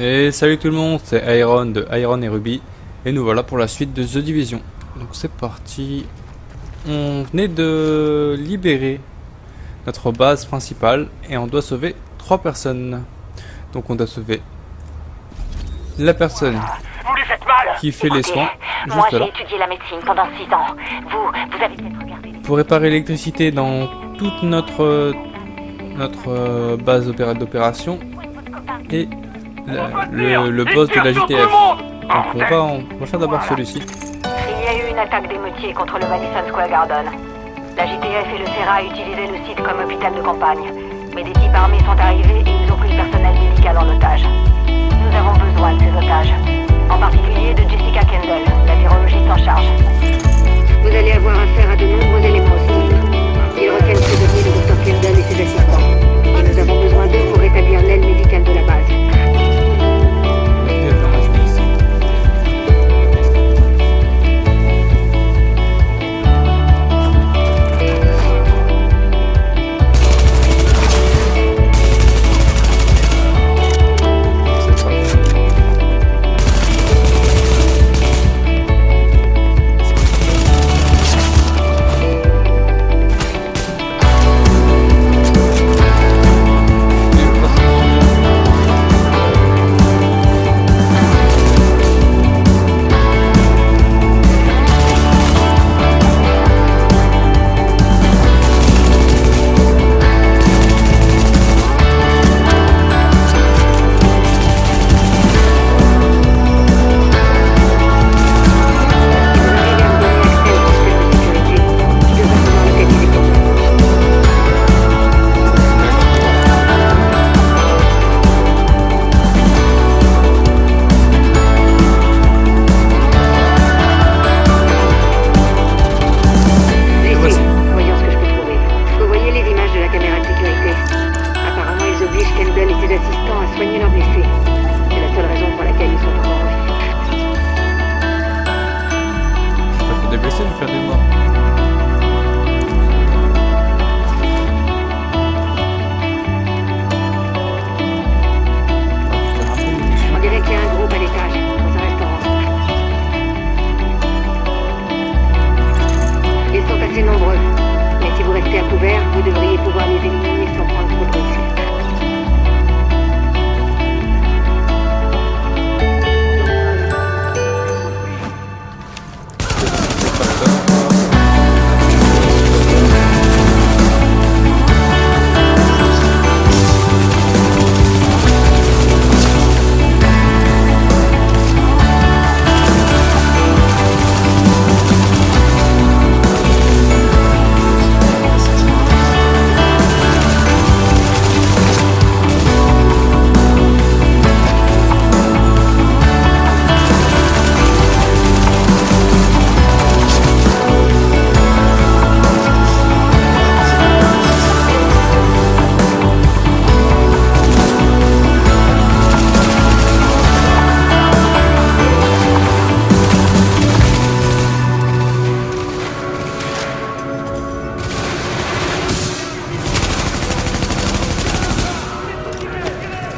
Et salut tout le monde, c'est Iron de Iron et Ruby. Et nous voilà pour la suite de The Division. Donc c'est parti. On venait de libérer notre base principale et on doit sauver 3 personnes. Donc on doit sauver la personne qui fait les soins, Moi juste j'ai là. étudié la médecine pendant 6 ans. Vous avez peut-être regardé... Pour réparer l'électricité dans toute notre base d'opération. Et le boss de la JTF. Donc on va faire d'abord celui-ci. Il y a eu une attaque d'émeutiers contre le Madison Square Garden. La JTF et le CERA utilisaient le site comme hôpital de campagne. Mais des types armés sont arrivés et ils ont pris le personnel médical en otage. Nous avons besoin de ces otages. En particulier de Jessica Kendall, la virologiste en charge. Vous allez avoir affaire à de nombreux éléments hostiles. Ils retiennent prisonnier le Dr Kendall et ses assistants. Et nous avons besoin d'eux pour rétablir l'aile médicale de la base.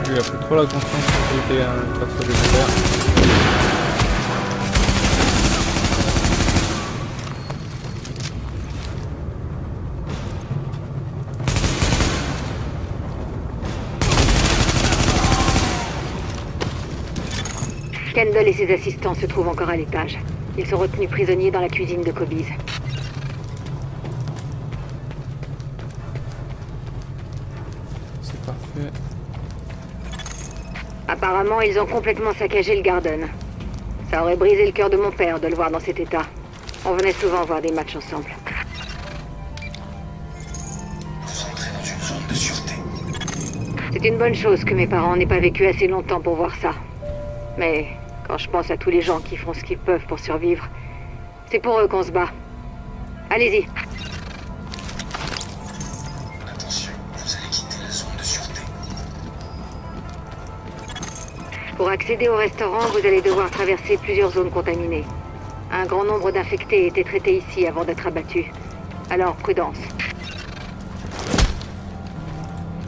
Il a pris trop la conscience qu'il était un perso légendaire. Kendall et ses assistants se trouvent encore à l'étage. Ils sont retenus prisonniers dans la cuisine de Kobe's. C'est parfait. Apparemment, ils ont complètement saccagé le Garden. Ça aurait brisé le cœur de mon père de le voir dans cet état. On venait souvent voir des matchs ensemble. Vous entrez dans une zone de sûreté. C'est une bonne chose que mes parents n'aient pas vécu assez longtemps pour voir ça. Mais quand je pense à tous les gens qui font ce qu'ils peuvent pour survivre, c'est pour eux qu'on se bat. Allez-y. Attention, vous allez quitter la zone de sûreté. Pour accéder au restaurant, vous allez devoir traverser plusieurs zones contaminées. Un grand nombre d'infectés étaient traités ici avant d'être abattus. Alors, prudence.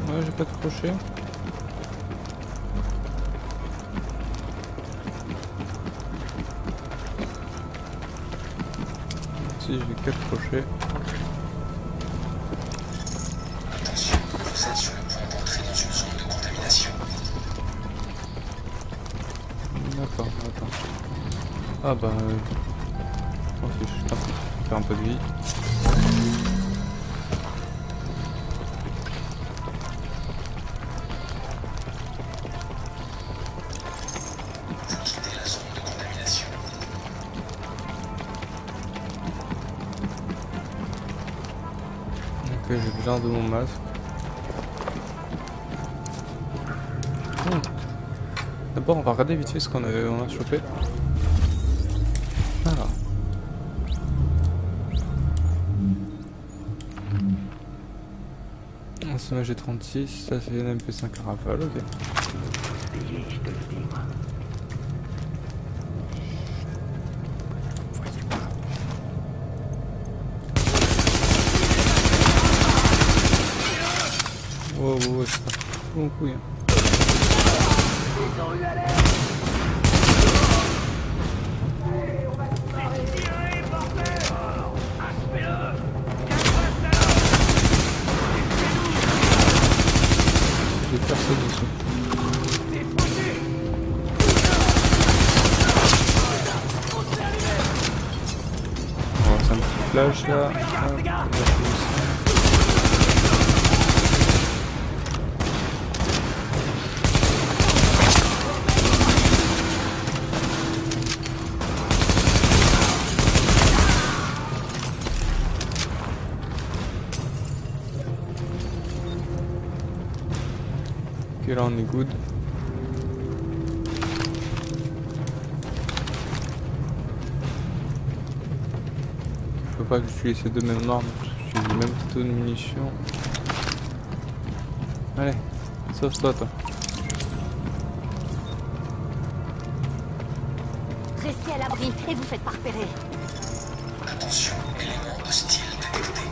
Ouais, j'ai pas de crochet. si j'ai 4 crochets. Attention, vous êtes sur le point d'entrer dans une zone de contamination. D'accord, attends. Ah bah... On s'en fiche, tant pis. Faire un peu de vie. Vous quittez la zone de contamination. Ok, j'ai besoin de mon masque. D'abord, on va regarder vite fait ce qu'on a chopé. Voilà. Un SMG 36, ça c'est une MP5 Rafale, ok. Wow, c'est pas fou en couille. J'ai personne dessous. Bon, c'est un petit flash là. Ok, là on est good. Faut pas que j'utilise ces deux mêmes armes, j'utilise les mêmes taux de munitions. Allez, sauve-toi toi. Restez à l'abri et vous faites pas repérer. Attention, élément hostile détecté.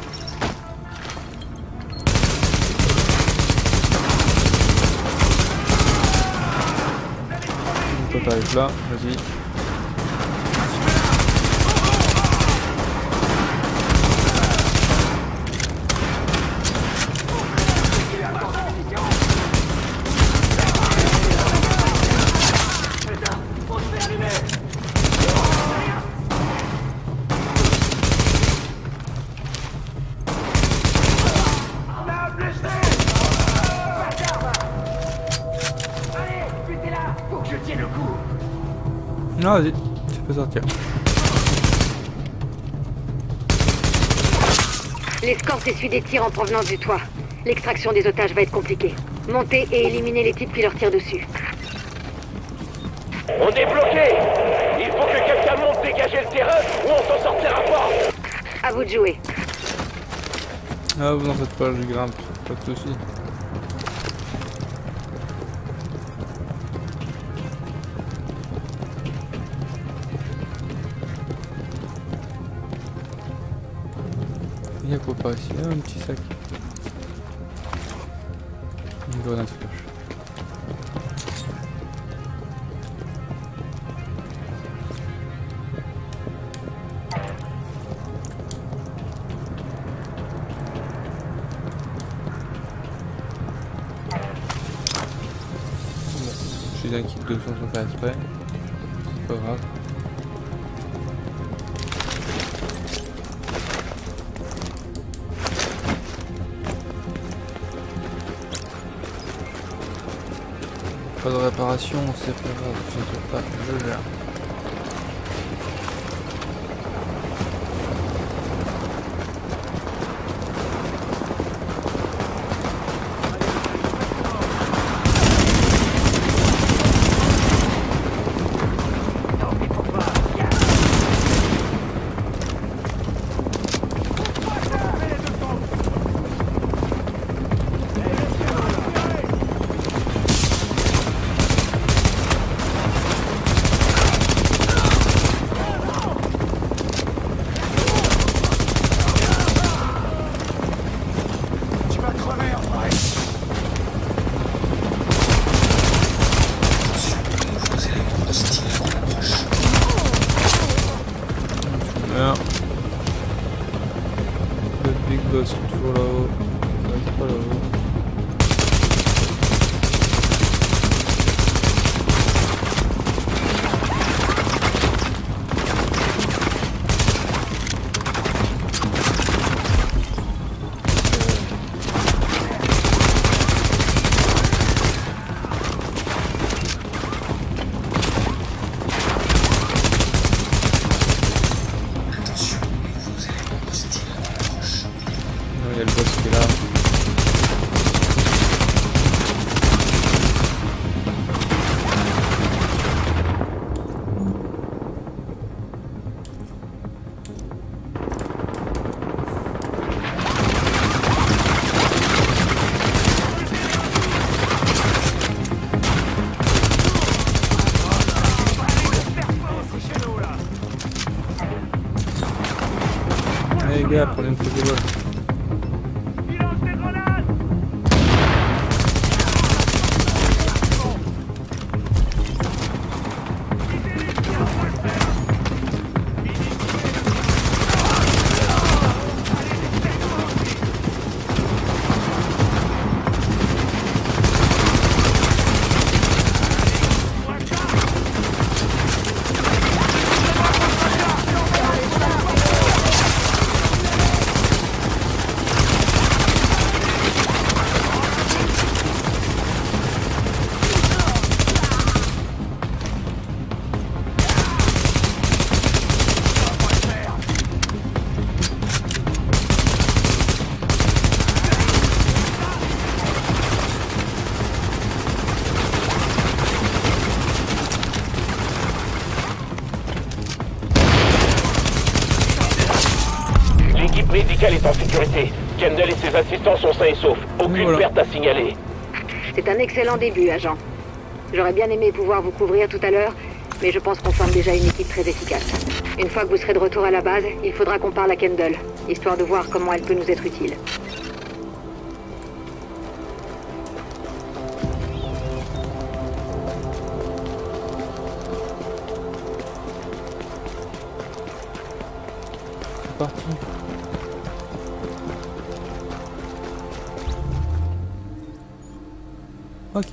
Toi t'arrives là, vas-y. Non, vas-y, tu peux sortir. L'escorte essuie des tirs en provenance du toit. L'extraction des otages va être compliquée. Montez et éliminez les types qui leur tirent dessus. On est bloqué. Il faut que quelqu'un monte dégager le terrain ou on s'en sortira pas. À vous de jouer. Ah, vous en faites pas, je grimpe, pas de soucis. Il y a quoi pas ici? Ah, un petit sac. Une grenade flash. Bon, j'ai un kit de 200 sans faire exprès. C'est pas grave. Pas de réparation, c'est pas grave, t'inquiète pas, je gère. d'autres sont toujours là-haut. Ça va être pas là-haut. Attention, nouveaux éléments hostiles à l'approche. Non, il y a le boss qui est là. Allez les gars, prenez une prise de vol. L'équipe médicale est en sécurité. Kendall et ses assistants sont sains et saufs. Aucune Voilà. perte à signaler. C'est un excellent début, agent. J'aurais bien aimé pouvoir vous couvrir tout à l'heure, mais je pense qu'on forme déjà une équipe très efficace. Une fois que vous serez de retour à la base, il faudra qu'on parle à Kendall, histoire de voir comment elle peut nous être utile. C'est parti. Ok.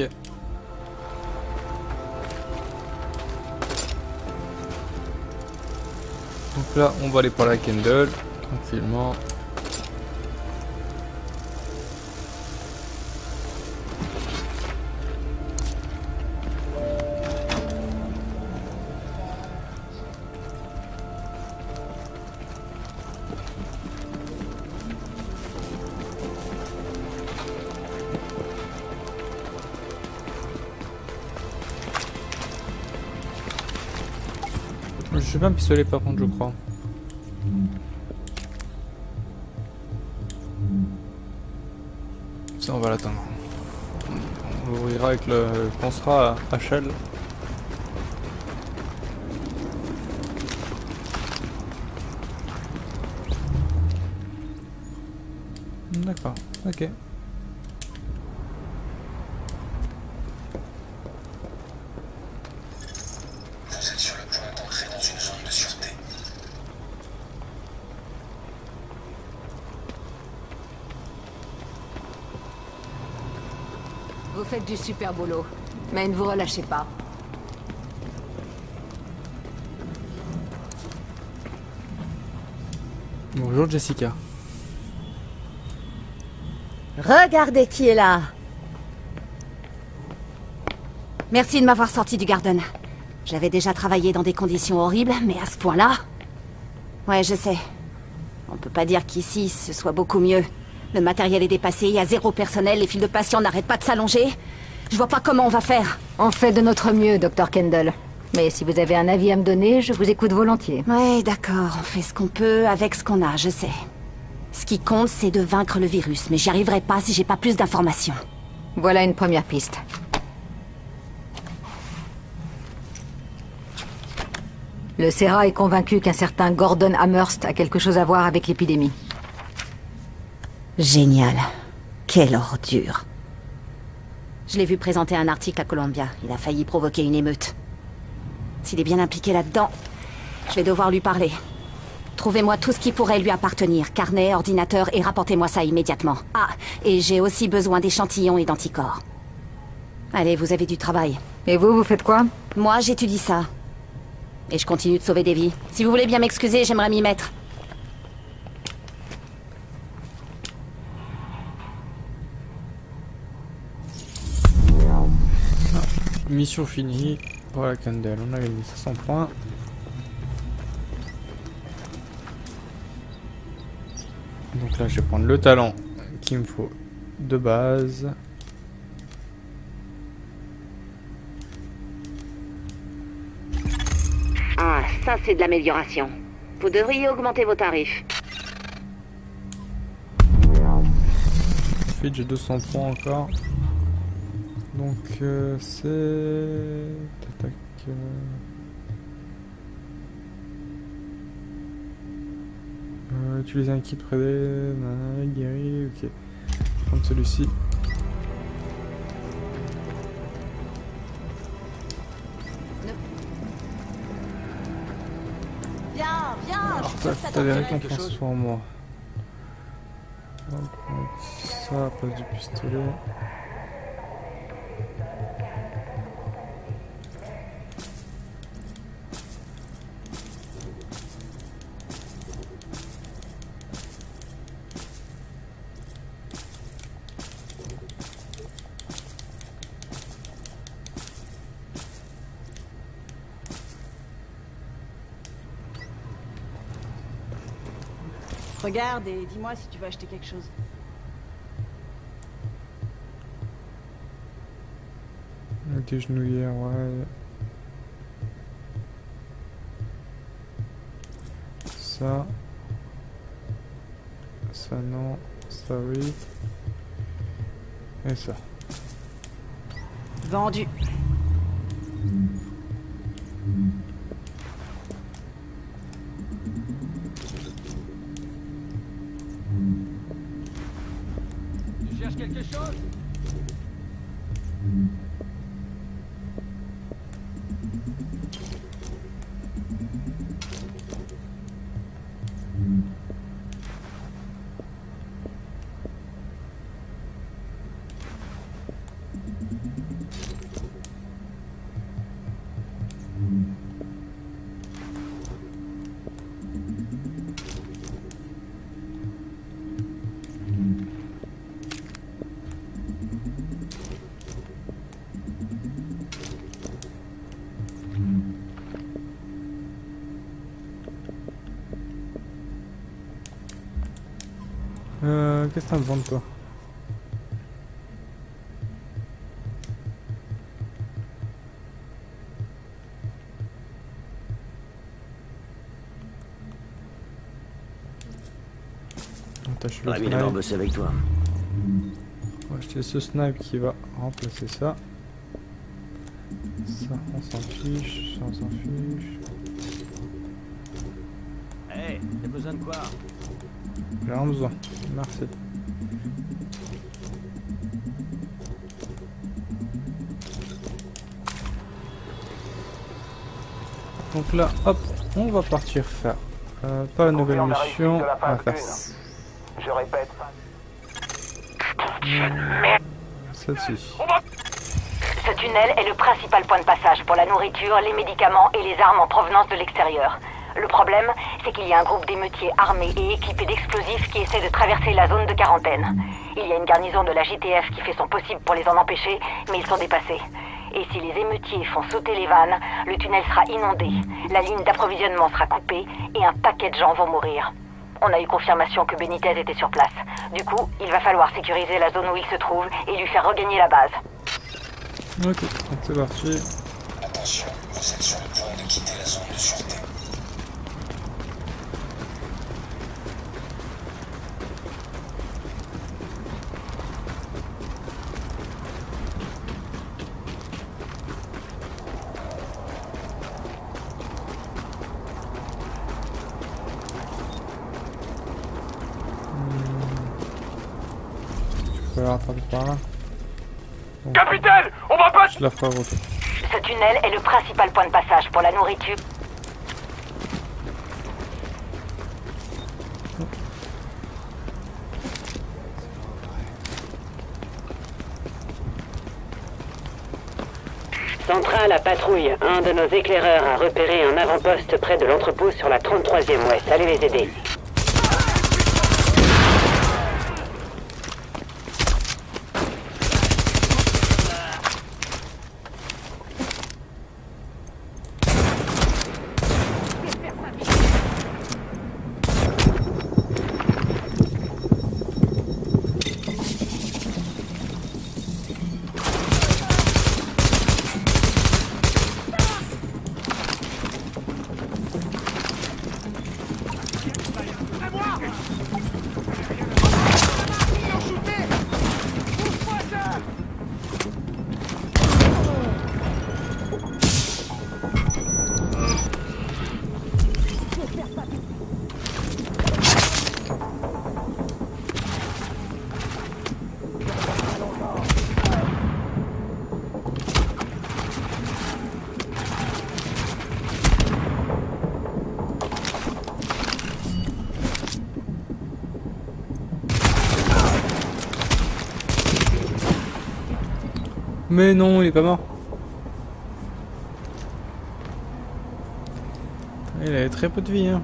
Donc là, on va aller parler à Kendall, tranquillement. Je sais pas un pistolet par contre, je crois. Ça, on va l'attendre. On l'ouvrira avec le pansera à HL. D'accord, ok. Vous êtes sur le point d'entrer dans une zone de sûreté. Vous faites du super boulot, mais ne vous relâchez pas. Bonjour Jessica. Regardez qui est là. Merci de m'avoir sorti du Garden. J'avais déjà travaillé dans des conditions horribles, mais à ce point-là... Ouais, je sais. On peut pas dire qu'ici, ce soit beaucoup mieux. Le matériel est dépassé, il y a zéro personnel, les files de patients n'arrêtent pas de s'allonger. Je vois pas comment on va faire. On fait de notre mieux, Dr. Kendall. Mais si vous avez un avis à me donner, je vous écoute volontiers. Ouais, d'accord, on fait ce qu'on peut avec ce qu'on a, je sais. Ce qui compte, c'est de vaincre le virus, mais j'y arriverai pas si j'ai pas plus d'informations. Voilà une première piste. Le CERA est convaincu qu'un certain Gordon Amherst a quelque chose à voir avec l'épidémie. Génial. Quelle ordure. Je l'ai vu présenter un article à Columbia. Il a failli provoquer une émeute. S'il est bien impliqué là-dedans, je vais devoir lui parler. Trouvez-moi tout ce qui pourrait lui appartenir. Carnet, ordinateur, et rapportez-moi ça immédiatement. Ah, et j'ai aussi besoin d'échantillons et d'anticorps. Allez, vous avez du travail. Et vous faites quoi? Moi, j'étudie ça. Et je continue de sauver des vies. Si vous voulez bien m'excuser, j'aimerais m'y mettre. Mission finie. Voilà, Candle, on a gagné 500 points. Donc là, je vais prendre le talent qu'il me faut de base. Ah, ça c'est de l'amélioration. Vous devriez augmenter vos tarifs. Ensuite, j'ai 200 points encore. Donc, c'est... Tac, utiliser un kit prédé, guéri, ok. Je vais prendre celui-ci. Viens, T'as des récompenses pour moi. On va prendre ça à la place du pistolet. Regarde et dis-moi si tu veux acheter quelque chose. Des genouillères, ouais. Ça. Ça non. Ça oui. Et ça. Vendu. Tu cherches quelque chose? Qu'est-ce que t'as à me vendre, toi? Attends, je suis le Ravi d'avoir snipe. bossé avec toi. On va acheter ce snipe qui va remplacer ça. Ça, on s'en fiche. Ça, on s'en fiche. Hey, t'as besoin de quoi? J'ai rien besoin. Merci. Donc là, hop, on va partir faire pas la nouvelle mission, on va faire Je répète. celle-ci. Ce tunnel est le principal point de passage pour la nourriture, les médicaments et les armes en provenance de l'extérieur. Le problème, c'est qu'il y a un groupe d'émeutiers armés et équipés d'explosifs qui essaie de traverser la zone de quarantaine. Il y a une garnison de la JTF qui fait son possible pour les en empêcher, mais ils sont dépassés. Et si les émeutiers font sauter les vannes, le tunnel sera inondé, la ligne d'approvisionnement sera coupée et un paquet de gens vont mourir. On a eu confirmation que Benitez était sur place. Du coup, il va falloir sécuriser la zone où il se trouve et lui faire regagner la base. Ok, donc c'est parti. Attention, vous êtes sur le point de quitter la zone de sûreté. Je peux la rattraper par là. Bon, Capitaine, on va pas... je la ferai retour. Ce tunnel est le principal point de passage pour la nourriture. Centrale à patrouille. Un de nos éclaireurs a repéré un avant-poste près de l'entrepôt sur la 33e ouest. Allez les aider. Mais non, il est pas mort. Il avait très peu de vie, hein.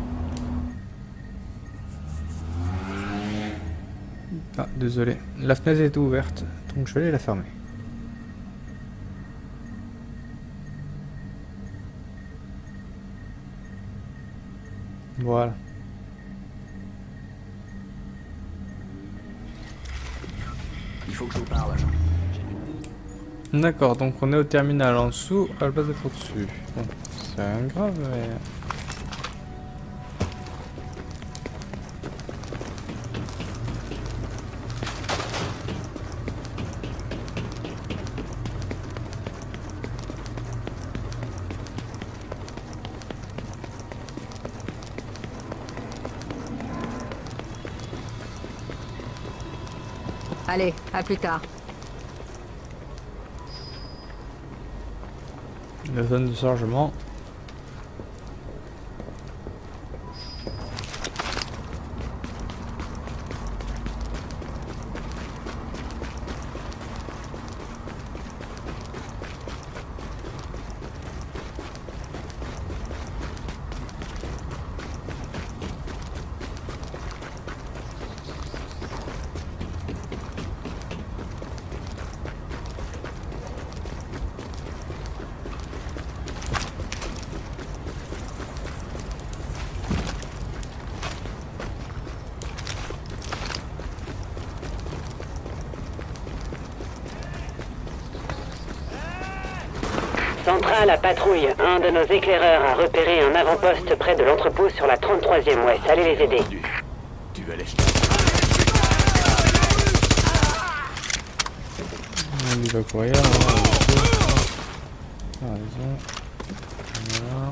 Ah, désolé. La fenêtre était ouverte, donc je vais aller la fermer. Voilà. Il faut que je vous parle, agent. D'accord, donc on est au terminal en dessous, à la place d'être au-dessus. Bon, c'est rien de grave, mais... Allez, à plus tard. La zone de chargement. Centrale à patrouille. Un de nos éclaireurs a repéré un avant-poste près de l'entrepôt sur la 33e ouest. Allez les aider. Tu vas les jeter. On y va courir. Ah, raison. Voilà.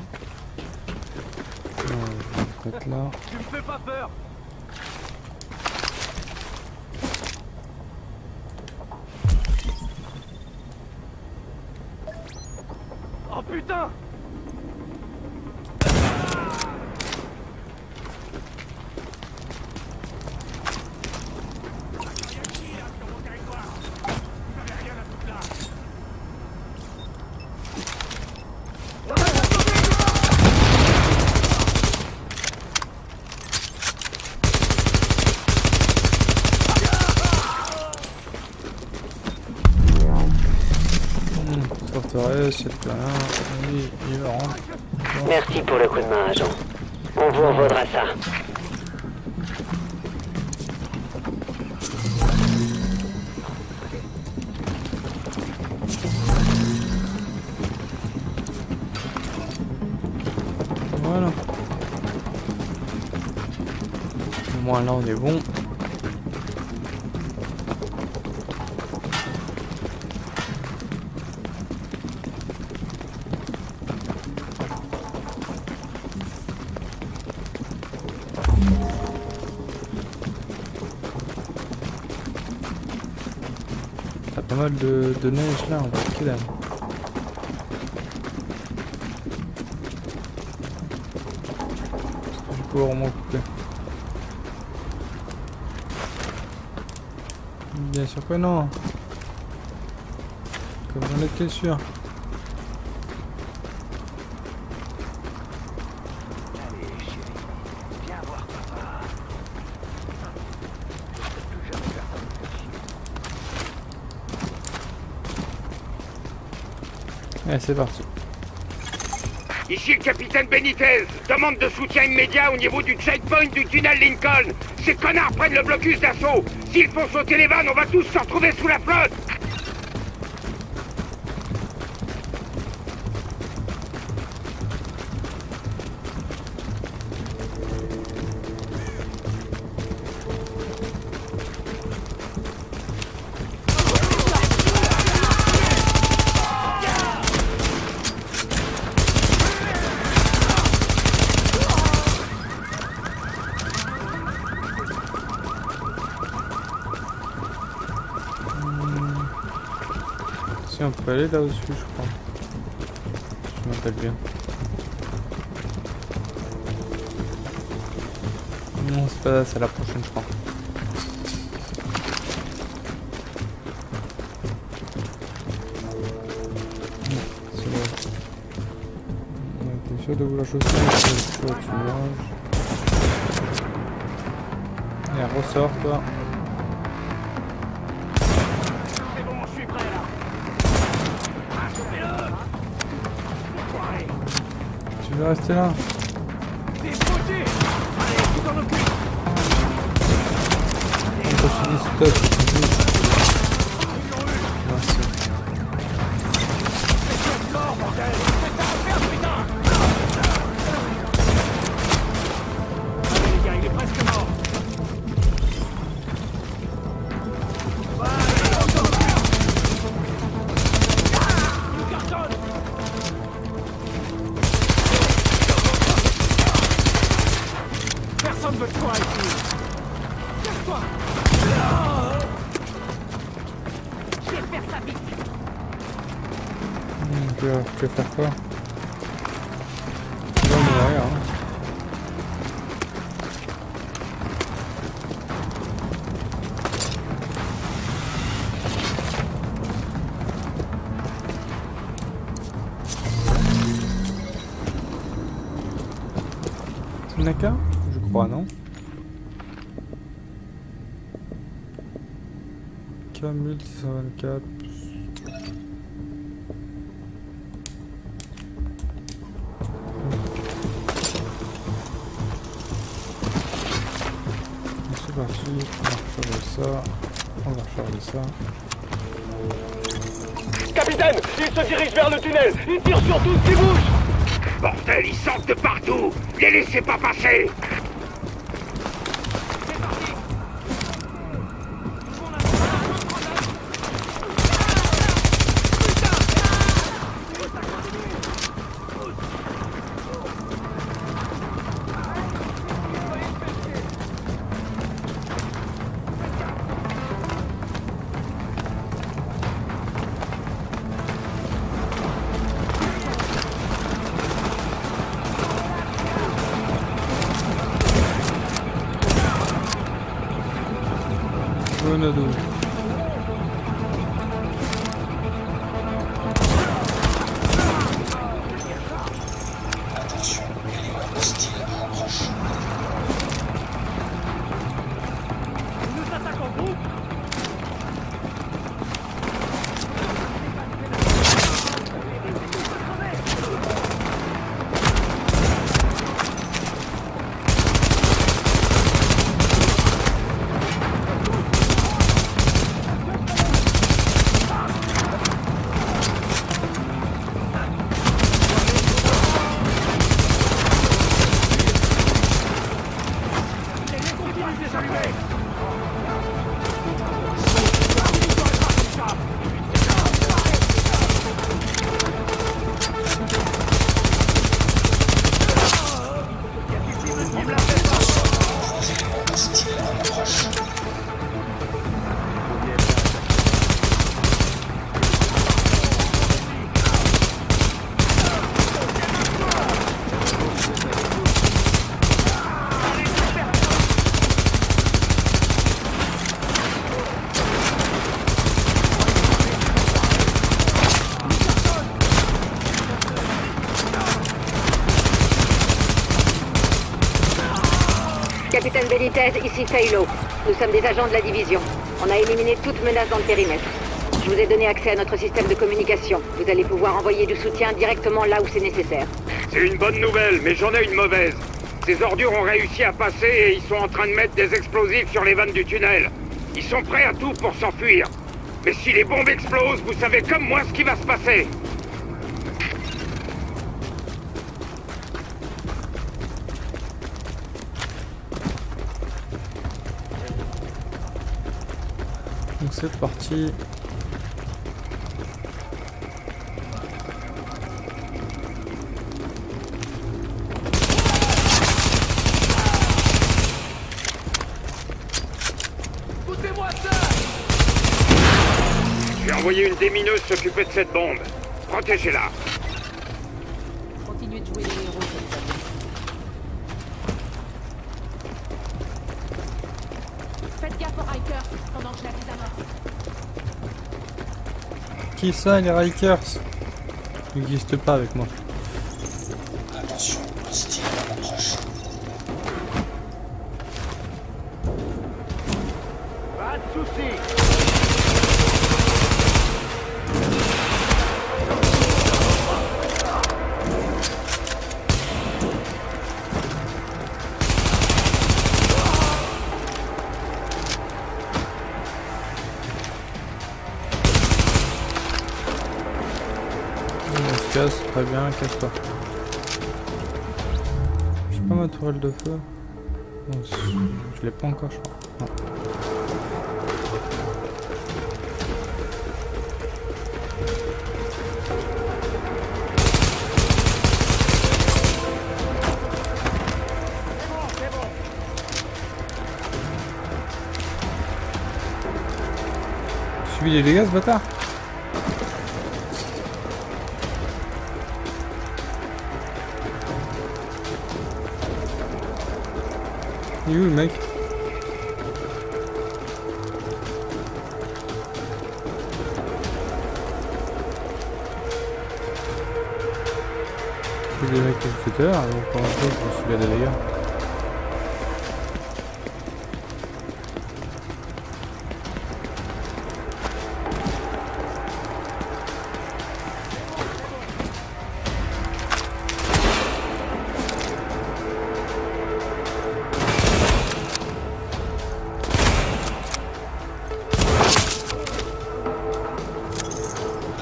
On va mettre là. Tu me fais pas peur. Oh putain. Forteresse, c'est plein. Oui, il rentre. Merci pour le coup de main, agent. On vous en vaudra ça. Voilà. Au moins là on est bon. T'as pas mal de neige là, on va que dalle. Je vais pouvoir m'en couper. Bien sûr que non. Comme on était sûr. Allez, chérie, viens voir papa. Plus jamais personne ne fait chier. Allez, c'est parti. Ici le capitaine Benitez. Demande de soutien immédiat au niveau du checkpoint du tunnel Lincoln. Ces connards prennent le blocus d'assaut. S'ils font sauter les vannes, on va tous se retrouver sous la flotte. Si on peut aller là-dessus, je crois. Je m'appelle bien. Non, c'est pas là, c'est la prochaine, je crois. Non, c'est là. On a été sûr de vouloir chausser, mais tu manges. Allez, ressort, toi. C'est bon, je suis prêt là. Tu veux rester là? Débouché. Allez, tu t'en occupes. Quand je dis stop, tu dis. Merci. Mort, bordel. C'est ça à faire, putain. Allez les gars, il est presque mort. Personne veut de toi ici. Casse-toi. Je vais faire ça vite. Tu vas faire quoi? Tu vas mourir, hein. C'est Naka? Je crois, non? K1624. C'est parti, on va recharger ça. On va recharger ça. Capitaine, il se dirige vers le tunnel. Il tire sur tout ce qui bouge. Bordel, ils sortent de partout. Les laissez pas passer. Bonado. Attention, élément hostile approche. Nous attaquons groupe. capitaine Benitez, ici Taylo. Nous sommes des agents de la division. On a éliminé toute menace dans le périmètre. Je vous ai donné accès à notre système de communication. Vous allez pouvoir envoyer du soutien directement là où c'est nécessaire. C'est une bonne nouvelle, mais j'en ai une mauvaise. Ces ordures ont réussi à passer et ils sont en train de mettre des explosifs sur les vannes du tunnel. Ils sont prêts à tout pour s'enfuir. Mais si les bombes explosent, vous savez comme moi ce qui va se passer. Donc c'est parti. J'ai envoyé une démineuse s'occuper de cette bombe. Protégez-la. Continuez de jouer les héros, capitaine. Faites gaffe aux Rikers pendant que je la désamorce. Qui ça, les Rikers? Ils n'existent pas avec moi. Attention, hostile à l'approche. Pas de soucis. On se casse, très bien, casse-toi. J'ai pas ma tourelle de feu. Non, je l'ai pas encore, je crois. Non. Suivi les dégâts, ce bâtard. Il est où le mec? C'est des mecs tout à l'heure, donc pour l'instant je suis là d'ailleurs.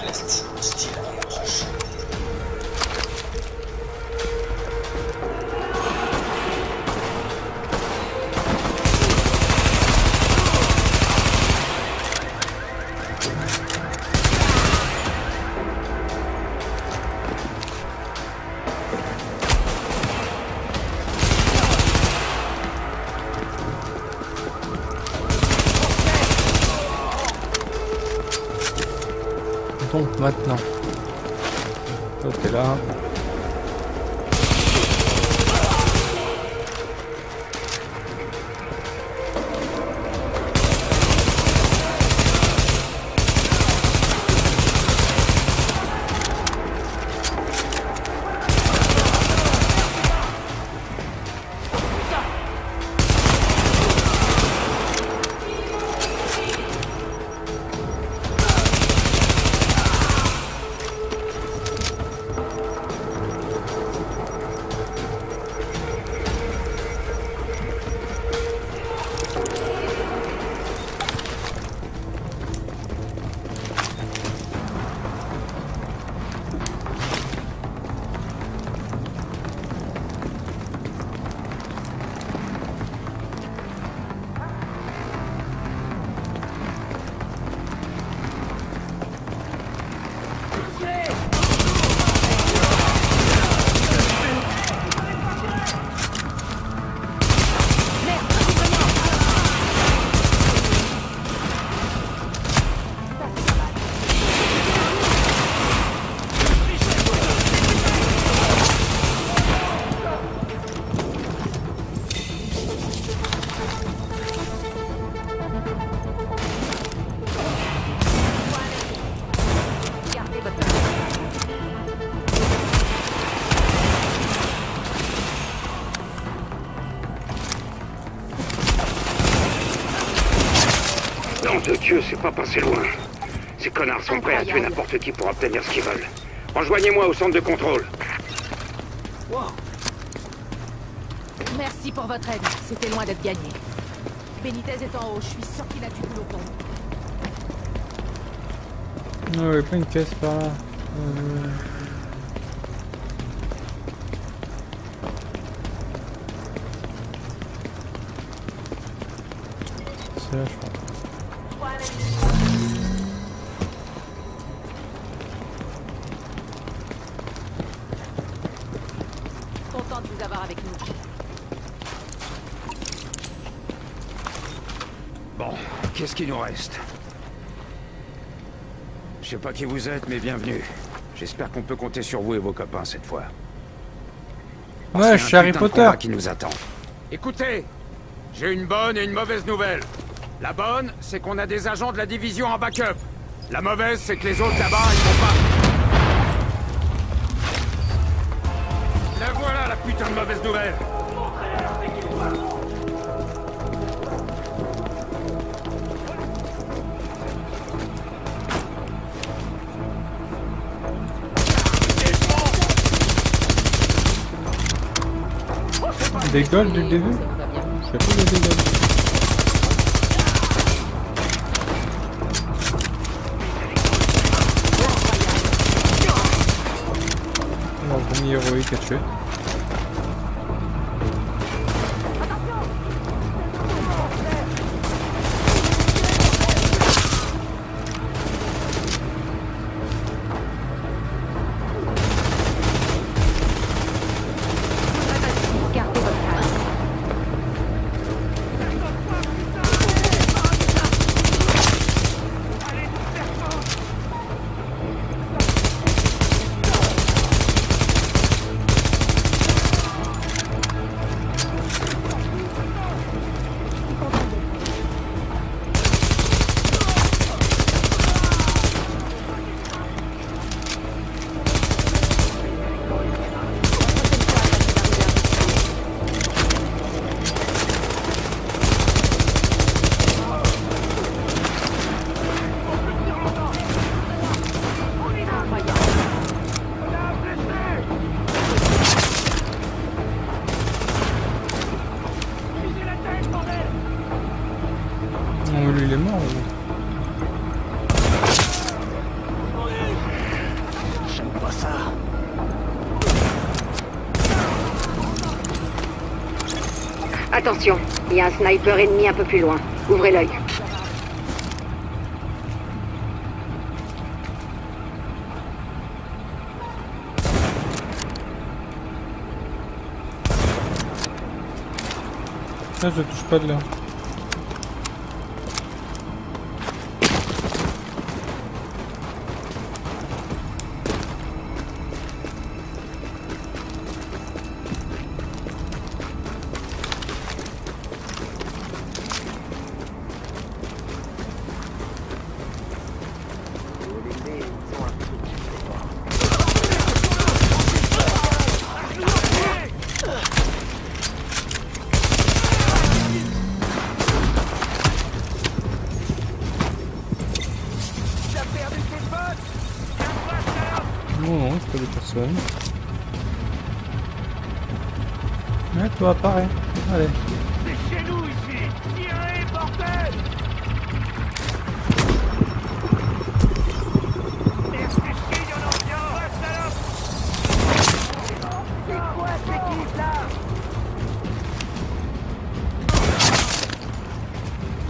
Alerte, hostile à l'approche. Donc maintenant. Toi t'es là. Nom de Dieu, c'est pas passé loin. Ces connards sont prêts à tuer n'importe qui pour obtenir ce qu'ils veulent. Rejoignez-moi au centre de contrôle. Merci pour votre aide. C'était loin d'être gagné. Benitez est en haut. Je suis sûr qu'il a du boulot pour nous. Non, il y a pas une caisse par là. C'est là, je crois. Content de vous avoir avec nous. Bon, qu'est-ce qu'il nous reste? Je sais pas qui vous êtes, mais bienvenue. J'espère qu'on peut compter sur vous et vos copains cette fois. Parce Ouais, qu'il y a je suis un Harry putain de Potter. combat qui nous attend. Écoutez, j'ai une bonne et une mauvaise nouvelle. La bonne, c'est qu'on a des agents de la division en backup. La mauvaise, c'est que les autres là-bas, ils vont pas... La voilà, la putain de mauvaise nouvelle. Des goals du début? Je fais pas des goals. Mon premier héroïque à tuer. Gardez votre calme. Non, lui il est mort. Lui. J'aime pas ça. Attention, il y a un sniper ennemi un peu plus loin. Ouvrez l'œil. Ça, je touche pas de là. Non, non, c'est pas des personnes. Ouais, toi, apparaît. Allez. C'est chez nous ici. Tirez, bordel.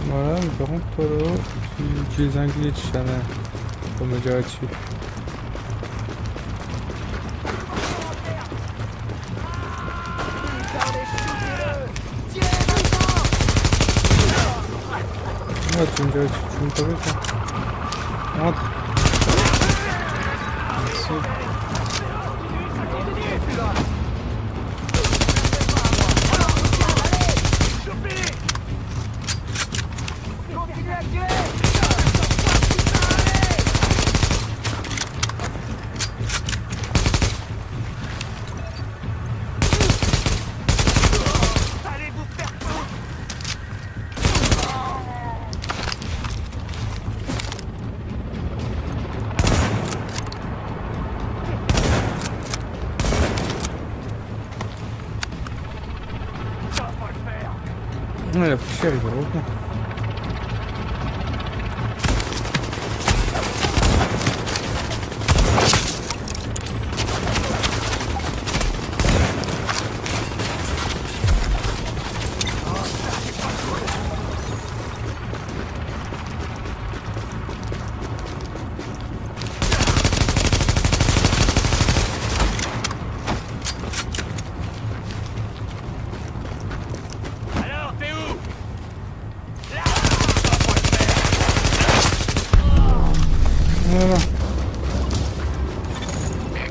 Voilà, mais par contre, toi là, tu utilises un glitch, ça va. Faut me dire là-dessus. Ouais, tu me dirais, tu me t'avais ça. Rentre. Merci. Ouais, la poussière, il va revenir.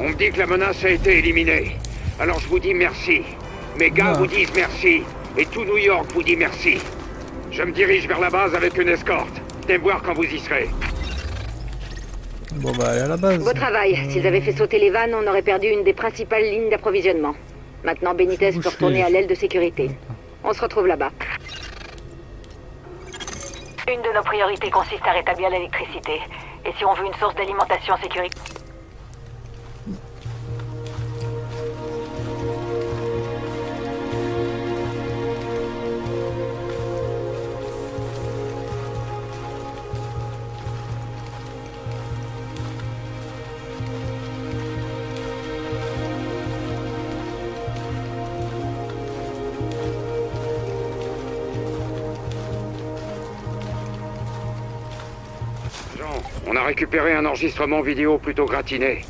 On me dit que la menace a été éliminée. Alors je vous dis merci. Mes gars vous disent merci. Et tout New York vous dit merci. Je me dirige vers la base avec une escorte. Venez me voir quand vous y serez. Bon bah allez à la base. Beau travail. S'ils avaient fait sauter les vannes, on aurait perdu une des principales lignes d'approvisionnement. Maintenant, Benitez peut retourner à l'aile de sécurité. On se retrouve là-bas. Une de nos priorités consiste à rétablir l'électricité. Et si on veut une source d'alimentation sécuritaire... On a récupéré un enregistrement vidéo plutôt gratiné.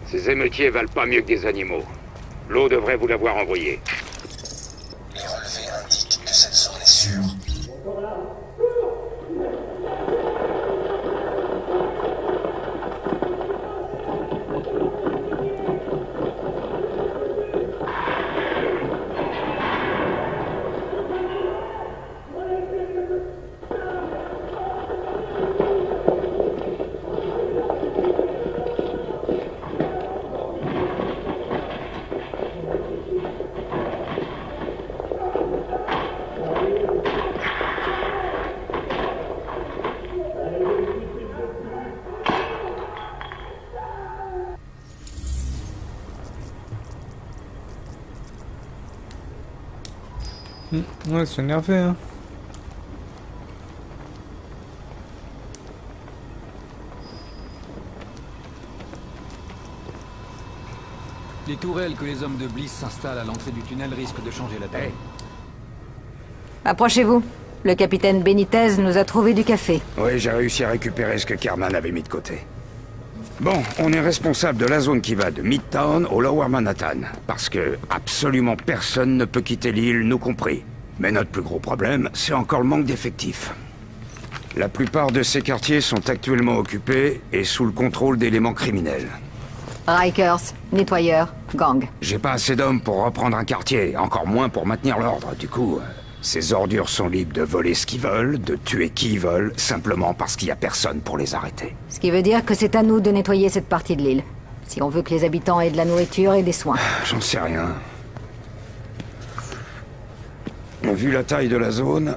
Ces émeutiers valent pas mieux que des animaux. L'eau devrait vous l'avoir envoyé. Les relevés indiquent que cette zone est sûre. Ouais, c'est énervé, hein. Les tourelles que les hommes de Bliss s'installent à l'entrée du tunnel risquent de changer la donne. Approchez-vous. Le capitaine Benitez nous a trouvé du café. Oui, j'ai réussi à récupérer ce que Kerman avait mis de côté. Bon, on est responsable de la zone qui va de Midtown au Lower Manhattan, parce que absolument personne ne peut quitter l'île, nous compris. Mais notre plus gros problème, c'est encore le manque d'effectifs. La plupart de ces quartiers sont actuellement occupés et sous le contrôle d'éléments criminels. Rikers, nettoyeurs, gang. J'ai pas assez d'hommes pour reprendre un quartier, encore moins pour maintenir l'ordre. Du coup, ces ordures sont libres de voler ce qu'ils veulent, de tuer qui ils veulent, simplement parce qu'il y a personne pour les arrêter. Ce qui veut dire que c'est à nous de nettoyer cette partie de l'île. Si on veut que les habitants aient de la nourriture et des soins. J'en sais rien. Vu la taille de la zone,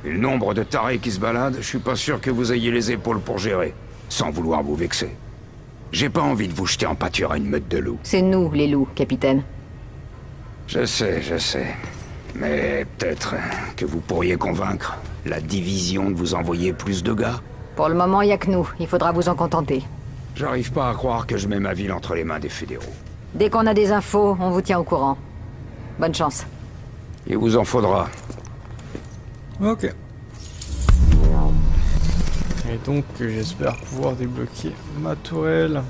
et le nombre de tarés qui se baladent, je suis pas sûr que vous ayez les épaules pour gérer, sans vouloir vous vexer. J'ai pas envie de vous jeter en pâture à une meute de loups. C'est nous, les loups, capitaine. Je sais. Mais peut-être que vous pourriez convaincre la division de vous envoyer plus de gars. Pour le moment, y a que nous. Il faudra vous en contenter. J'arrive pas à croire que je mets ma ville entre les mains des fédéraux. Dès qu'on a des infos, on vous tient au courant. Bonne chance. Il vous en faudra. Ok. Et donc, j'espère pouvoir débloquer ma tourelle.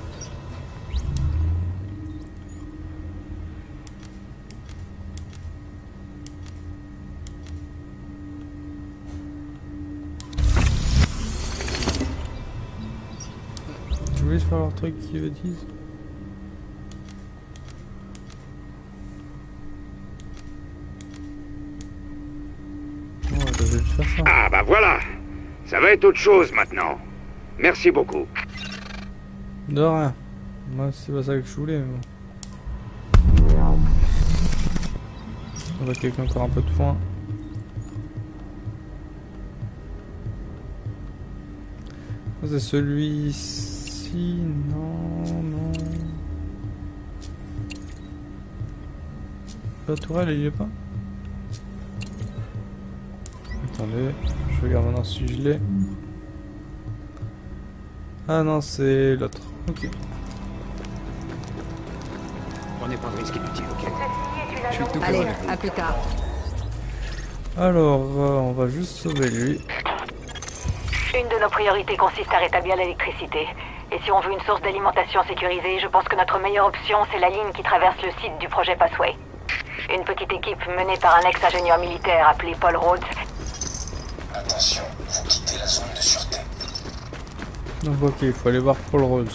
Je voulais faire leur truc qu'ils le disent. Ah bah voilà. Ça va être autre chose maintenant. Merci beaucoup. De rien. Moi, c'est pas ça que je voulais, mais bon. On va quelqu'un encore un peu de foin. C'est celui-ci. Non. La tourelle, il y est pas. attendez. Je regarde maintenant si je l'ai. Ah non, c'est l'autre. Ok. Prenez pas de risque inutile, ok? Je suis tout cœur Allez, avec vous. à plus tard. Alors, on va juste sauver lui. Une de nos priorités consiste à rétablir l'électricité. Et si on veut une source d'alimentation sécurisée, je pense que notre meilleure option, c'est la ligne qui traverse le site du projet Passway. Une petite équipe menée par un ex-ingénieur militaire appelé Paul Rhodes. Attention, vous quittez la zone de sûreté. Donc ok, il faut aller voir Paul Rhodes.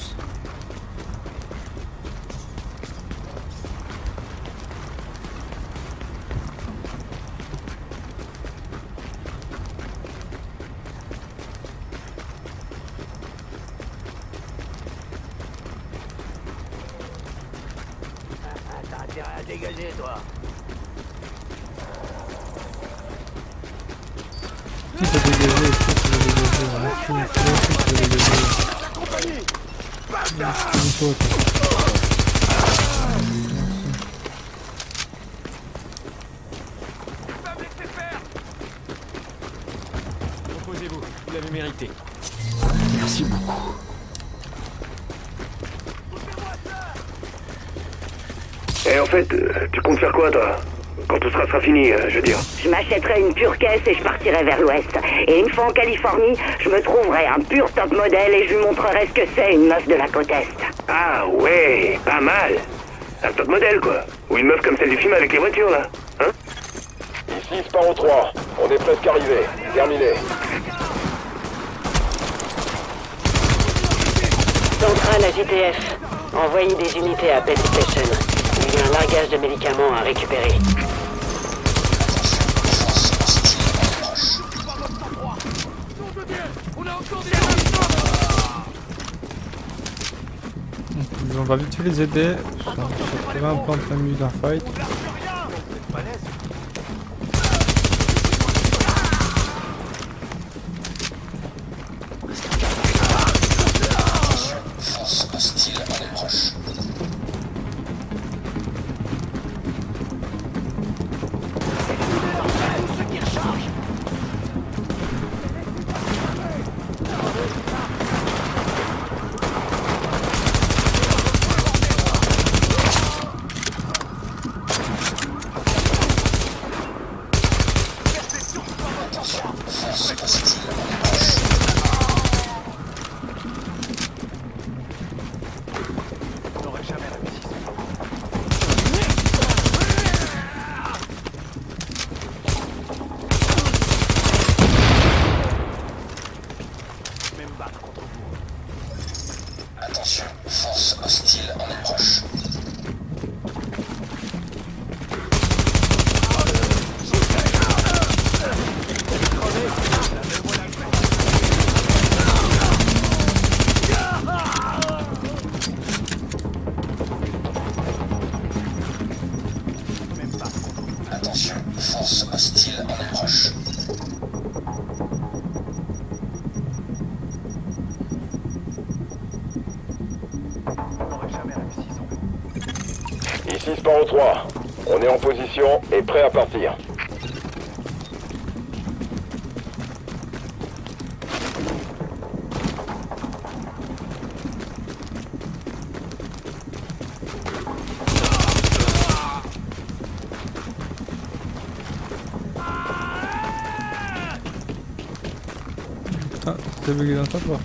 T'as intérêt à dégager, toi. Qui peut dégager? Qui peut dégager? Qui peut dégager? Toi, toi. Reposez-vous, vous l'avez mérité. Merci beaucoup. Et en fait, tu comptes faire quoi, toi? Quand tout sera fini, je veux dire. Je m'achèterai une pure caisse et je partirai vers l'ouest. Et une fois en Californie, je me trouverai un pur top modèle et je lui montrerai ce que c'est une meuf de la côte est. Ah ouais, pas mal. Un top modèle, quoi. Ou une meuf comme celle du film avec les voitures, là. Hein? Ici Sparrow 3, on est presque arrivé. Terminé. Centrale à JTF. Envoyez des unités à Penn Station. Il y a un largage de médicaments à récupérer. On va vite fait les aider. Ils sont un peu en plein milieu d'un fight. Force hostile en approche. Attention, force hostile en approche. Attention, force hostile en approche. Ici Sparrow 3, on est en position et prêt à partir. Ah, t'es bugué dans ta porte.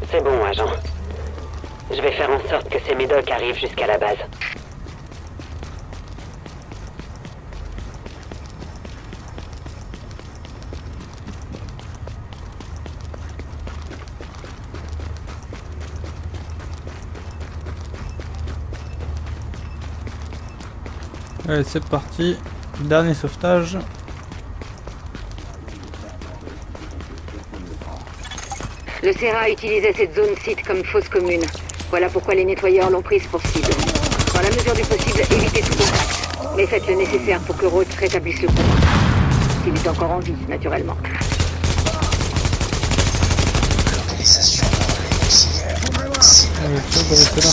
C'est bon, agent. Je vais faire en sorte que ces médocs arrivent jusqu'à la base. Allez, c'est parti. Dernier sauvetage. Le Serra utilisait cette zone site comme fosse commune. Voilà pourquoi les nettoyeurs l'ont prise pour cible. Dans la mesure du possible, évitez tout contact. Mais faites le nécessaire pour que Rhodes rétablisse le cours. S'il est encore en vie, naturellement. Localisation de relais auxiliaire. Cible. Ouais, ça doit rester là.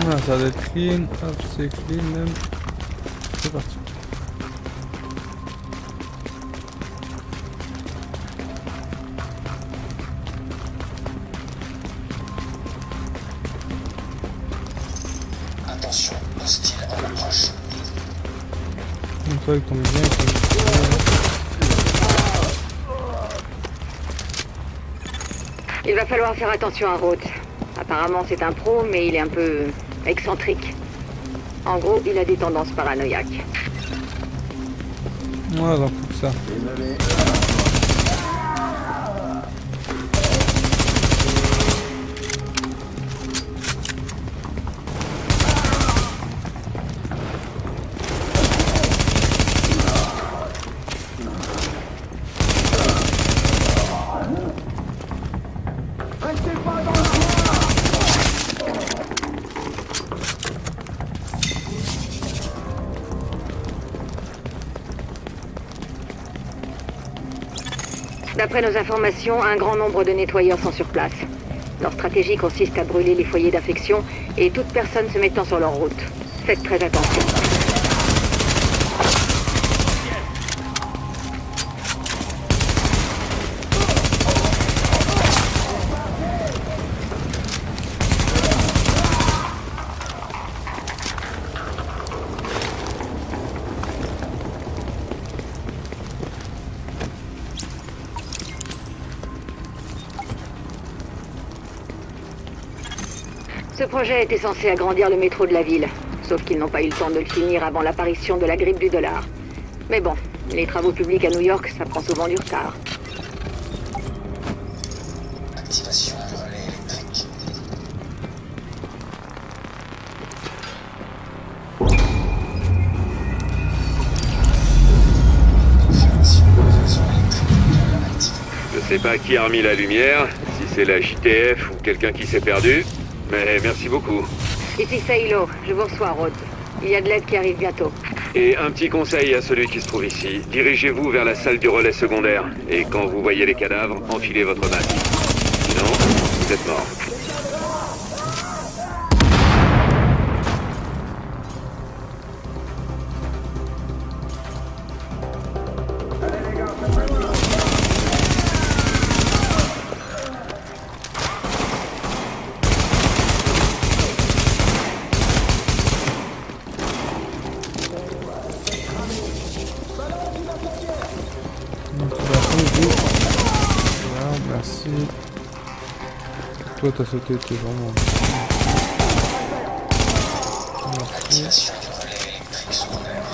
Voilà, ça va être clean, hop, c'est clean même. C'est parti. Attention, hostile en approche. Donc toi avec ton bien, Il va falloir faire attention à Rhodes. Apparemment, c'est un pro, mais il est un peu excentrique. En gros, il a des tendances paranoïaques. ouais, j'en fous que ça. D'après nos informations, un grand nombre de nettoyeurs sont sur place. Leur stratégie consiste à brûler les foyers d'infection et toute personne se mettant sur leur route. Faites très attention. Ce projet était censé agrandir le métro de la ville, sauf qu'ils n'ont pas eu le temps de le finir avant l'apparition de la grippe du dollar. Mais bon, les travaux publics à New York, ça prend souvent du retard. Activation du relais électrique. Confirmation du réseau électrique activé. Je sais pas qui a remis la lumière, si c'est la JTF ou quelqu'un qui s'est perdu, mais merci beaucoup. Ici Saylo, je vous reçois, Rhodes. Il y a de l'aide qui arrive bientôt. Et un petit conseil à celui qui se trouve ici. Dirigez-vous vers la salle du relais secondaire. Et quand vous voyez les cadavres, enfilez votre masque. Sinon, vous êtes mort. Voilà, merci. Toi t'as sauté, t'es vraiment... Merci. Activation du relais électrique secondaire.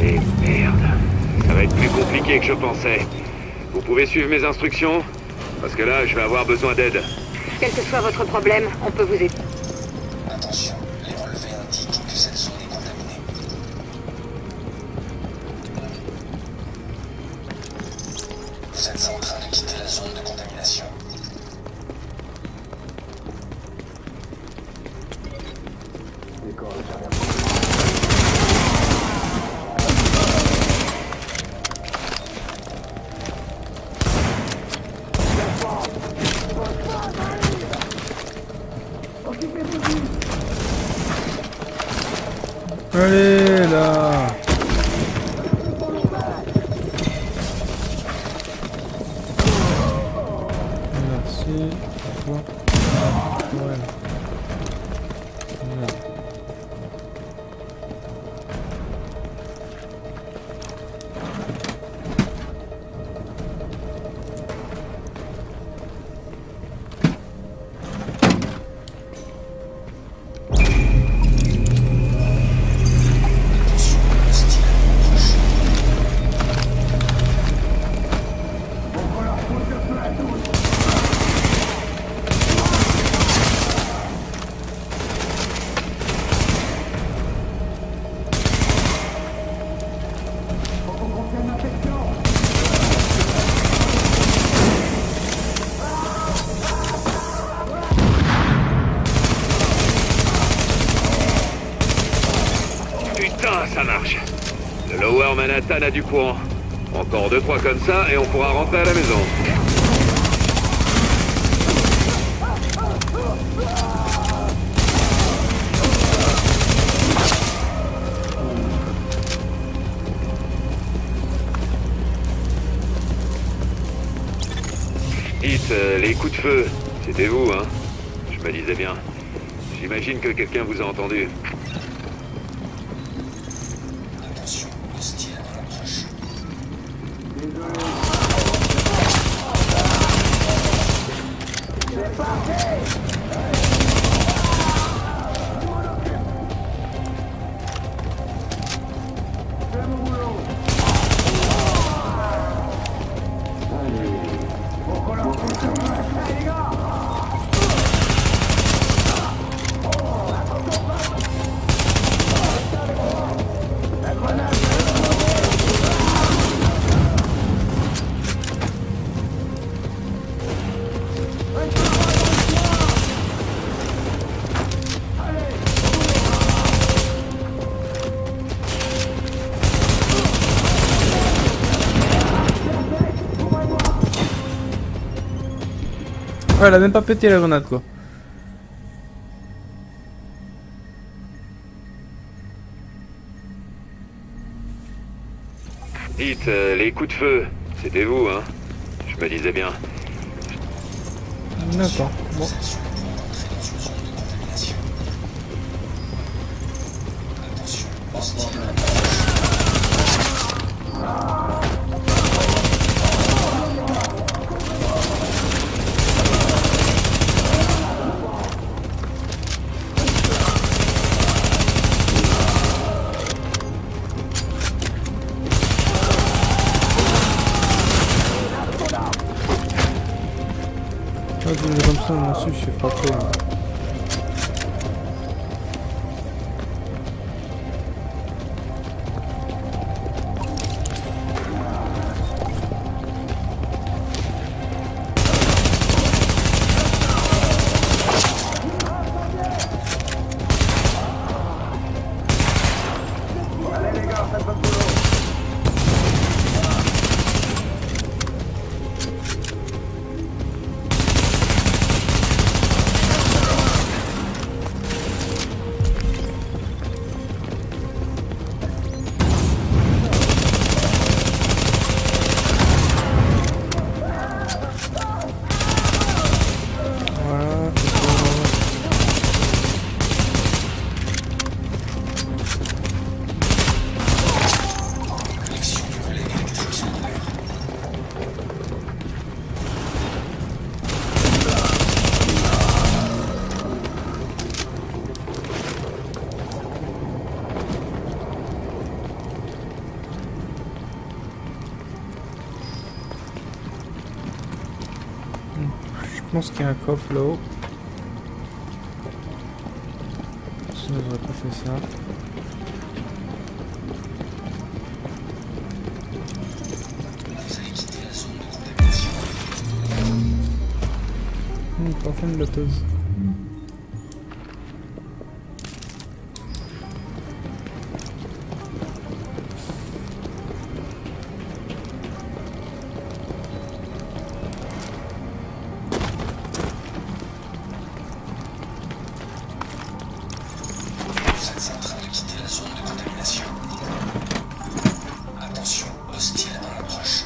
Et merde. Ça va être plus compliqué que je pensais. Vous pouvez suivre mes instructions? Parce que là, je vais avoir besoin d'aide. Quel que soit votre problème, on peut vous aider. Attention, les relevés indiquent que cette zone est contaminée. Vous êtes en train de quitter la zone de contamination. Manhattan a du courant. Encore 2-3 comme ça et on pourra rentrer à la maison. Dites, les coups de feu, c'était vous, hein? Je me disais bien. J'imagine que quelqu'un vous a entendu. Attention, hostile à l'approche. Ouais, elle a même pas pété la grenade quoi. Dites, les coups de feu, c'était vous, hein? Je me disais bien. D'accord. Bon. Vous êtes sur le point d'entrer dans une zone de contamination. Attention, hostile à l'approche. Ah, comme ça, moi aussi, je suis frappé. Connexion du relais d'électricité en l'air. Je pense qu'il y a un coffre là-haut. Sinon, j'aurais pas fait ça. Vous avez quitté la zone de contamination. Parfum de loteuse. Vous êtes en train de quitter la zone de contamination. Attention, hostile à l'approche.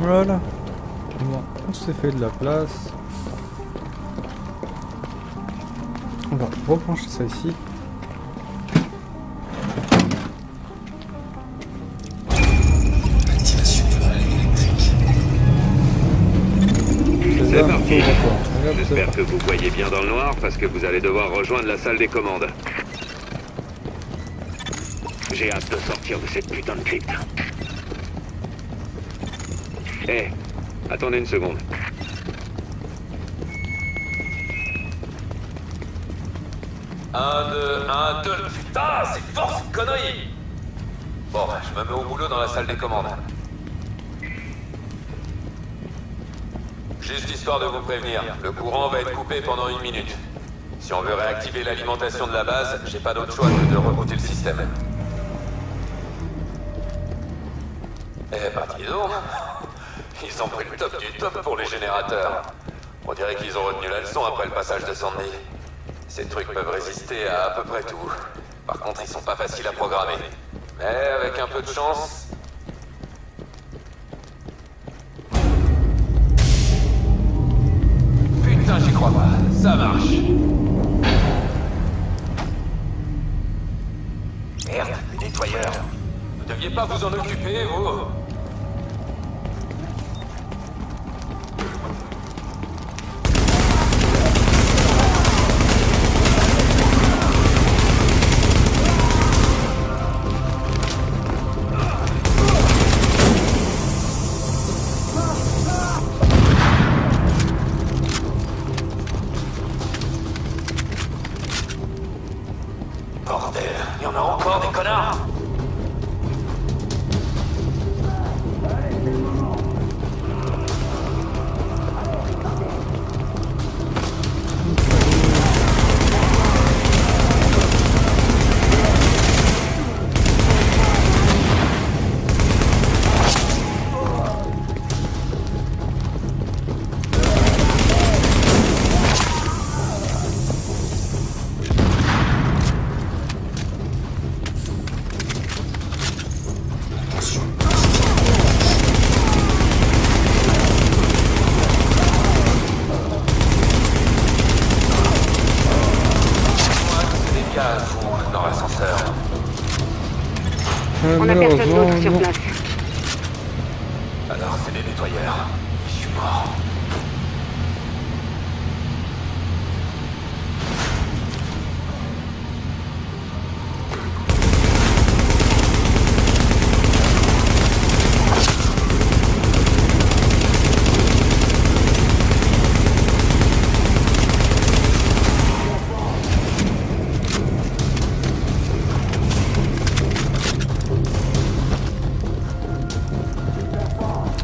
Voilà. Bon, on s'est fait de la place. On va rebrancher ça ici. Activation de relais électrique. C'est parti. J'espère que vous voyez bien dans le noir parce que vous allez devoir rejoindre la salle des commandes. J'ai hâte de sortir de cette putain de crypte. Eh, attendez une seconde. Un, deux, putain, c'est fort cette connerie! Bon, je me mets au boulot dans la salle des commandes. Juste histoire de vous prévenir, le courant va être coupé pendant 1 minute. Si on veut réactiver l'alimentation de la base, j'ai pas d'autre choix que de rebooter le système. Eh ben dis donc, ils ont pris le top du top pour les générateurs. On dirait qu'ils ont retenu la leçon après le passage de Sandy. Ces trucs peuvent résister à peu près tout. Par contre, ils sont pas faciles à programmer. Mais avec un peu de chance... Putain, j'y crois pas. Ça marche. Merde, les nettoyeurs. Vous deviez pas vous en occuper, vous? Bordel, il y en a encore des connards! Dans l'ascenseur. On a personne d'autre sur place. Alors c'est les nettoyeurs. Je suis mort.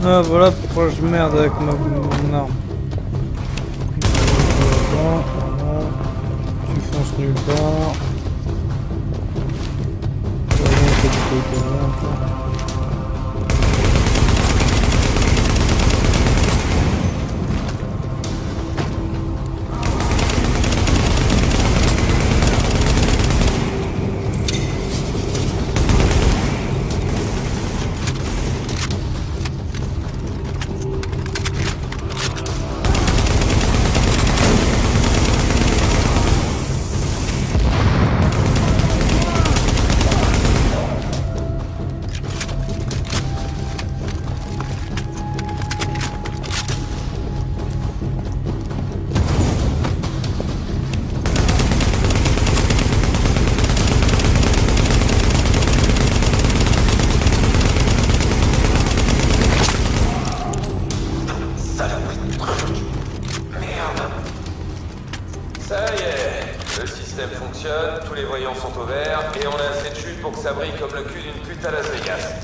Ah voilà pourquoi je merde avec mon arme. Tu fonces nulle part. Tous les voyants sont au vert et on a assez de chute pour que ça brille comme le cul d'une pute à Las Vegas.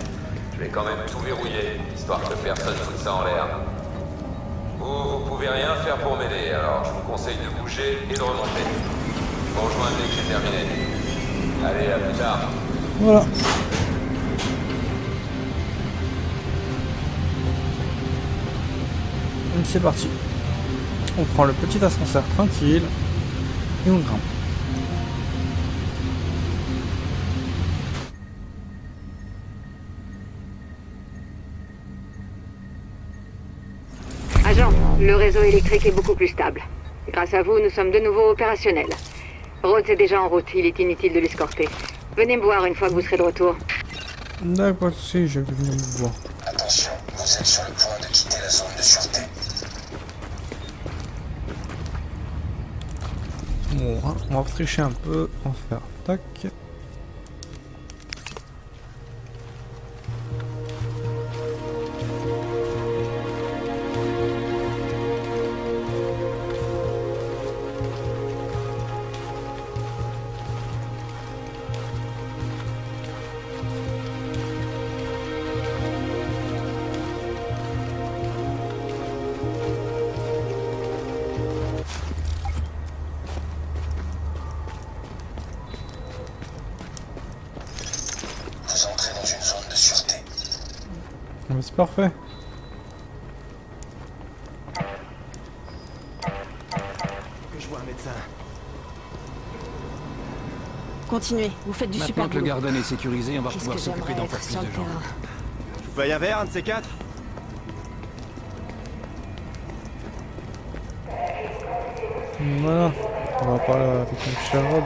Je vais quand même tout verrouiller, histoire que personne foute ça en l'air. Vous pouvez rien faire pour m'aider, alors je vous conseille de bouger et de remonter. Vous rejoindre dès que c'est terminé. Allez, à plus tard. Voilà. C'est parti. On prend le petit ascenseur tranquille et on grimpe. Agent, le réseau électrique est beaucoup plus stable. Grâce à vous, nous sommes de nouveau opérationnels. Rhodes est déjà en route, il est inutile de l'escorter. Venez me voir une fois que vous serez de retour. D'accord, si, je vais venir me voir. Attention, vous êtes sur le point de quitter la zone de sûreté. Bon, hein, on va tricher un peu, on va faire tac. Vous entrez dans une zone de sûreté. C'est parfait. Je vois un médecin. Continuez, vous faites du super Maintenant que le boulot. Garden est sécurisé, on va Qu'est-ce pouvoir que s'occuper j'aimerais d'encore être plus sur de le gens. terrain. Je vous paye un verre, un de ces quatre? Voilà, on va parler avec mon cher Rhodes.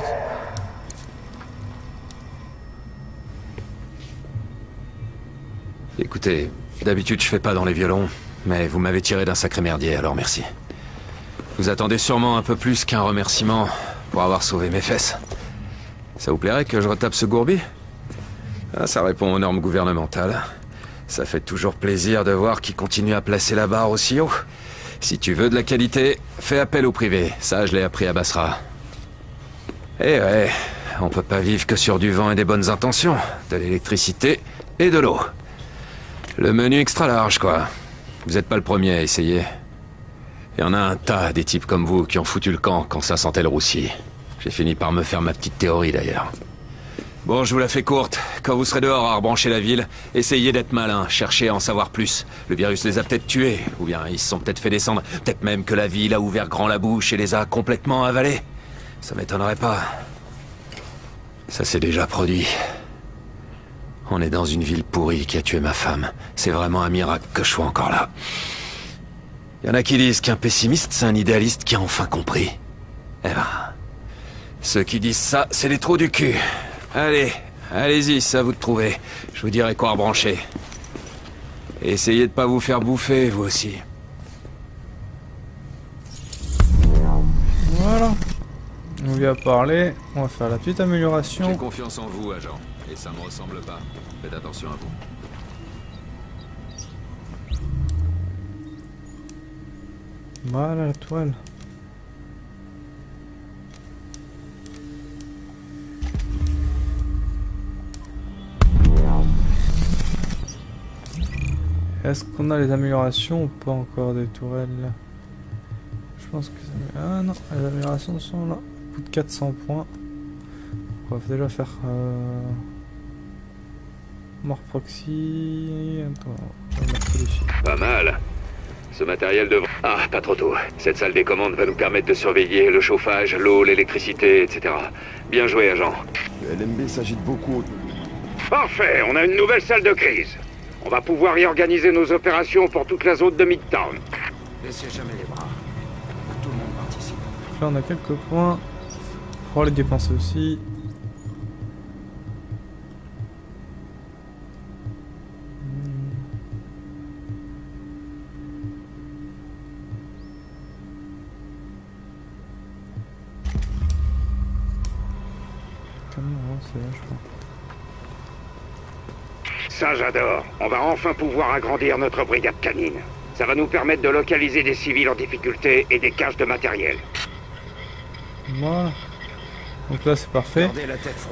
Écoutez, d'habitude je fais pas dans les violons, mais vous m'avez tiré d'un sacré merdier, alors merci. Vous attendez sûrement un peu plus qu'un remerciement pour avoir sauvé mes fesses. Ça vous plairait que je retape ce gourbi? Ah, ça répond aux normes gouvernementales. Ça fait toujours plaisir de voir qu'il continue à placer la barre aussi haut. Si tu veux de la qualité, fais appel au privé. Ça, je l'ai appris à Basra. Eh ouais, on peut pas vivre que sur du vent et des bonnes intentions. De l'électricité et de l'eau. Le menu extra large, quoi. Vous êtes pas le premier à essayer. Il y en a un tas des types comme vous qui ont foutu le camp quand ça sentait le roussi. J'ai fini par me faire ma petite théorie, d'ailleurs. Bon, je vous la fais courte. Quand vous serez dehors à rebrancher la ville, essayez d'être malin, cherchez à en savoir plus. Le virus les a peut-être tués, ou bien ils se sont peut-être fait descendre. Peut-être même que la ville a ouvert grand la bouche et les a complètement avalés. Ça m'étonnerait pas. Ça s'est déjà produit. On est dans une ville pourrie qui a tué ma femme. C'est vraiment un miracle que je sois encore là. Il y en a qui disent qu'un pessimiste, c'est un idéaliste qui a enfin compris. Eh ben... Ceux qui disent ça, c'est les trous du cul. Allez, allez-y, c'est à vous de trouver. Je vous dirai quoi rebrancher. Et essayez de pas vous faire bouffer, vous aussi. Voilà. On lui a parlé, on va faire la petite amélioration. J'ai confiance en vous, agent. Et ça me ressemble pas. Faites attention à vous. Voilà la toile. Est-ce qu'on a les améliorations ou pas encore des tourelles? Je pense que ça... Ah non, les améliorations sont là. Coût de 400 points. On va déjà faire... Mort proxy... Attends, on va mettre les chiffres. Pas mal. Ce matériel devrait... Ah, pas trop tôt. Cette salle des commandes va nous permettre de surveiller le chauffage, l'eau, l'électricité, etc. Bien joué, agent. Le LMB s'agite beaucoup. Parfait, on a une nouvelle salle de crise. On va pouvoir y organiser nos opérations pour toute la zone de Midtown. Laissez jamais les bras. Tout le monde participe. Là on a quelques points. On va les dépenser aussi. C'est là, je crois. Ça, j'adore. On va enfin pouvoir agrandir notre brigade canine. Ça va nous permettre de localiser des civils en difficulté et des caches de matériel. Voilà. Donc là, c'est parfait.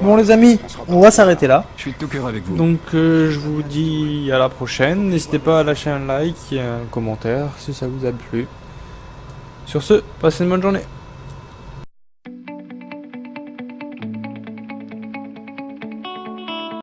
Bon, les amis, on va s'arrêter là. Je suis de tout cœur avec vous. Donc, je vous dis à la prochaine. N'hésitez pas à lâcher un like et un commentaire si ça vous a plu. Sur ce, passez une bonne journée.